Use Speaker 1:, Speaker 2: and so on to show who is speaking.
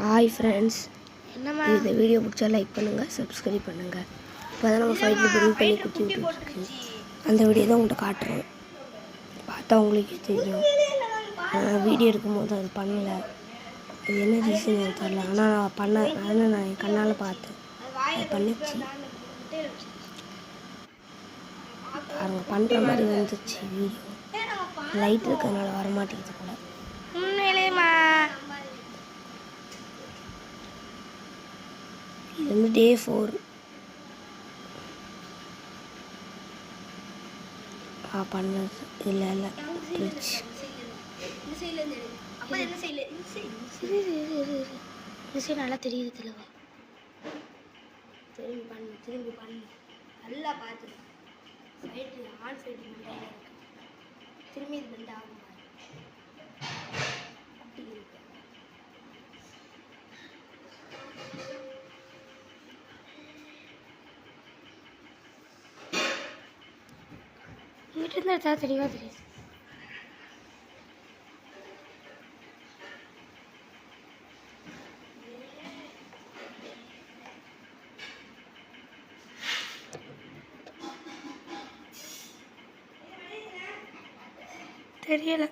Speaker 1: Hi friends,
Speaker 2: என்னம்மா
Speaker 1: இந்த video பிடிச்சா லைக் பண்ணுங்கள், சப்ஸ்கிரைப் பண்ணுங்கள். இப்போ தான் நம்ம ஃபைட்டில் பிரிண்ட் பண்ணி குத்தி விட்டுருக்கு. அந்த வீடியோ தான் உங்கள்கிட்ட காட்டுறோம். பார்த்தா உங்களுக்கே தெரியும். நான் வீடியோ எடுக்கும்போது அது பண்ணலை. அது என்ன ரீசன் எனக்கு தெரியல. ஆனால் நான் என் கண்ணால் பார்த்தேன். அது பண்ணிச்சு. அவங்க பண்ணுற மாதிரி வந்துச்சு வீடியோ. லைட் இருக்கிறதுனால வரமாட்டேங்குது போல.
Speaker 2: உண்மையிலேம்மா
Speaker 1: இது வந்து டே 4. பண்ணது இல்லை ரிச்
Speaker 2: நல்லா தெரியுது தெளிவா.
Speaker 1: திரும்பி பண்ணு நல்லா பார்த்து சைட்டு ஆன் சைடு இருக்கு. திரும்பி இது பெண்ட் ஆகும். அப்படி இருக்கு.
Speaker 2: வீட்டில் இருந்தா தெளிவாக தெரியுது. தெரியலை.